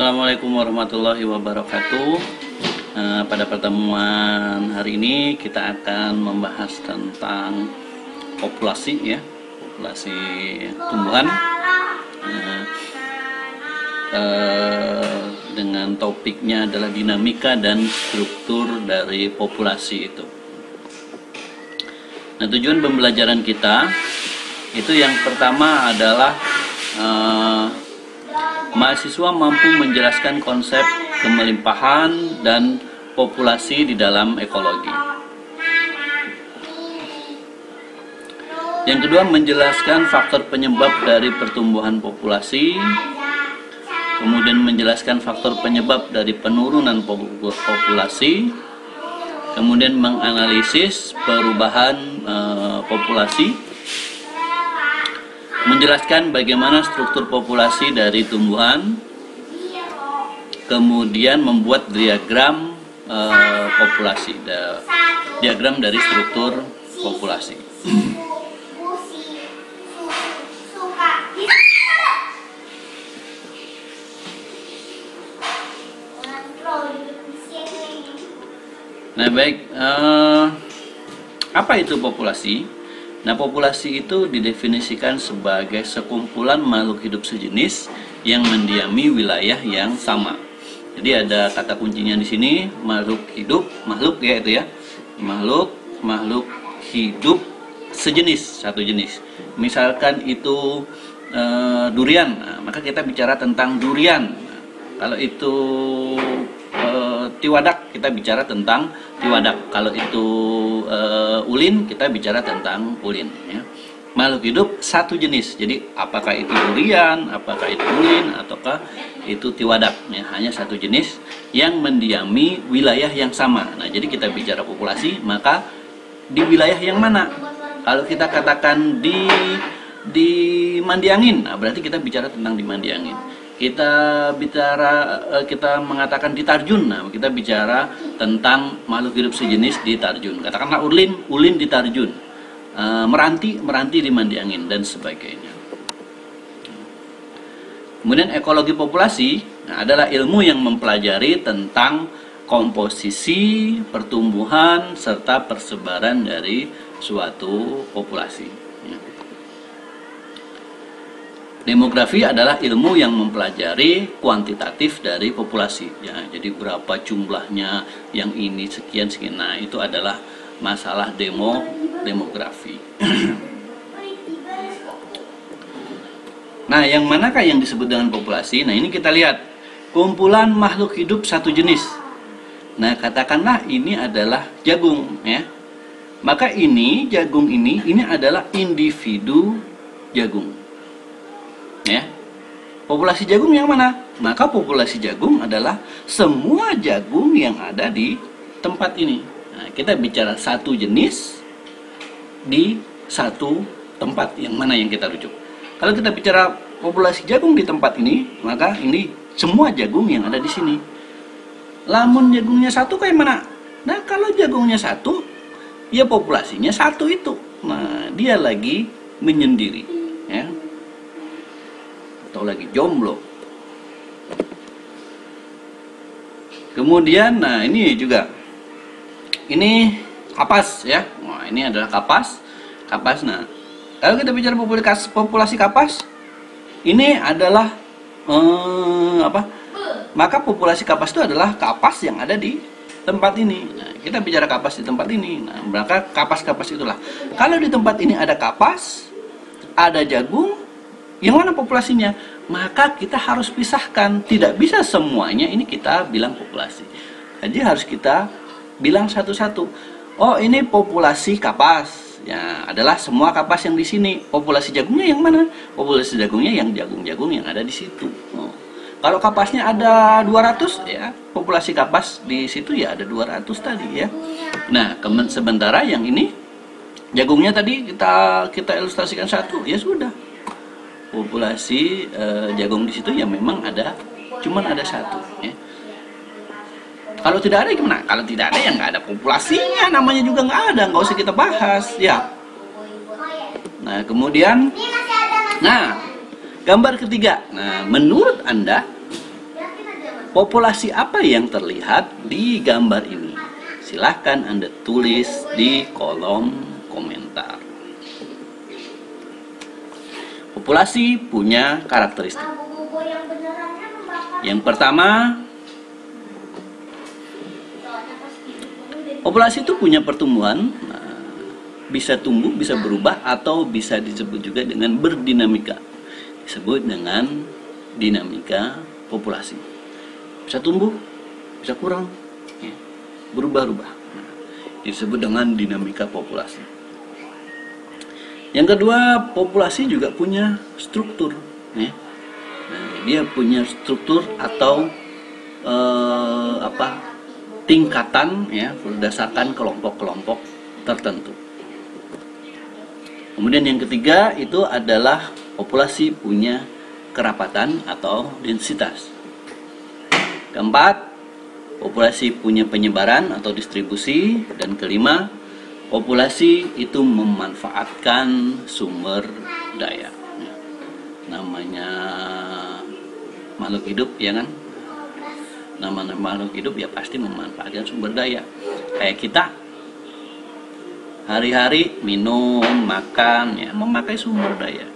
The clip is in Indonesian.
Assalamualaikum warahmatullahi wabarakatuh. Pada pertemuan hari ini kita akan membahas tentang populasi, populasi tumbuhan, dengan topiknya adalah dinamika dan struktur dari populasi itu. Nah, tujuan pembelajaran kita itu yang pertama adalah mahasiswa mampu menjelaskan konsep kemelimpahan dan populasi di dalam ekologi. Yang kedua, menjelaskan faktor penyebab dari pertumbuhan populasi. Kemudian menjelaskan faktor penyebab dari penurunan populasi. Kemudian menganalisis perubahan populasi. Menjelaskan bagaimana struktur populasi dari tumbuhan, kemudian membuat diagram populasi, diagram dari struktur populasi. Nah, baik, apa itu populasi? Nah, populasi itu didefinisikan sebagai sekumpulan makhluk hidup sejenis yang mendiami wilayah yang sama. Jadi ada kata kuncinya di sini, makhluk hidup, makhluk ya itu ya. Makhluk hidup sejenis, satu jenis. Misalkan itu durian, nah, maka kita bicara tentang durian. Nah, kalau itu tiwadak, kita bicara tentang tiwadak. Kalau itu ulin, kita bicara tentang ulin, ya. Makhluk hidup satu jenis. Jadi apakah itu durian, apakah itu ulin, ataukah itu tiwadak, ya, hanya satu jenis yang mendiami wilayah yang sama. Nah, jadi kita bicara populasi, maka di wilayah yang mana? Kalau kita katakan di Mandiangin, nah berarti kita bicara tentang di Mandiangin. Kita mengatakan di Tarjun, nah kita bicara tentang makhluk hidup sejenis di Tarjun. Katakanlah ulin di Tarjun, meranti di Mandiangin, dan sebagainya. Kemudian ekologi populasi adalah ilmu yang mempelajari tentang komposisi, pertumbuhan, serta persebaran dari suatu populasi. Demografi adalah ilmu yang mempelajari kuantitatif dari populasi, ya. Jadi berapa jumlahnya, yang ini sekian. Nah, itu adalah masalah demografi. Nah, yang manakah yang disebut dengan populasi? Nah, ini kita lihat kumpulan makhluk hidup satu jenis. Nah, katakanlah ini adalah jagung, ya. Maka ini jagung ini adalah individu jagung. Ya, populasi jagung yang mana? Maka populasi jagung adalah semua jagung yang ada di tempat ini. Nah, kita bicara satu jenis di satu tempat, yang mana yang kita rujuk. Kalau kita bicara populasi jagung di tempat ini, maka ini semua jagung yang ada di sini. Lamun jagungnya satu kayak mana? Nah, kalau jagungnya satu, ya populasinya satu itu. Nah, dia lagi menyendiri, ya, atau lagi jomblo. Kemudian, nah ini juga, ini kapas, ya. Nah, ini adalah kapas. Nah, kalau kita bicara populasi kapas, ini adalah maka populasi kapas itu adalah kapas yang ada di tempat ini. Nah, kita bicara kapas di tempat ini. Nah, maka kapas-kapas itulah. Kalau di tempat ini ada kapas, ada jagung, yang mana populasinya? Maka kita harus pisahkan. Tidak bisa semuanya ini kita bilang populasi. Jadi harus kita bilang satu-satu. Oh, ini populasi kapas, ya, adalah semua kapas yang di sini. Populasi jagungnya yang mana? Populasi jagungnya yang jagung-jagung yang ada di situ. Oh. Kalau kapasnya ada 200, ya, populasi kapas di situ ya ada 200 tadi, ya. Nah, sementara yang ini jagungnya tadi kita ilustrasikan satu, ya sudah. Populasi jagung di situ ya memang ada, cuman ada satu, ya. Kalau tidak ada gimana? Kalau tidak ada ya nggak ada populasinya, namanya juga nggak ada, nggak usah kita bahas, ya. Nah, kemudian, nah, gambar ketiga. Nah, menurut Anda Populasi apa yang terlihat di gambar ini? Silahkan Anda tulis di kolom komentar. Populasi punya karakteristik. Yang pertama, populasi itu punya pertumbuhan, bisa tumbuh, bisa berubah, atau bisa disebut juga dengan berdinamika. Disebut dengan dinamika populasi. Bisa tumbuh, bisa kurang, ya, berubah-ubah. Disebut dengan dinamika populasi. Yang kedua, populasi juga punya struktur, ya. Nah, dia punya struktur atau tingkatan, ya, berdasarkan kelompok-kelompok tertentu. Kemudian yang ketiga itu adalah populasi punya kerapatan atau densitas. Keempat, populasi punya penyebaran atau distribusi. Dan kelima, populasi itu memanfaatkan sumber daya. Namanya makhluk hidup, ya kan? Namanya makhluk hidup ya pasti memanfaatkan sumber daya. Kayak kita hari-hari minum, makan, ya, memakai sumber daya.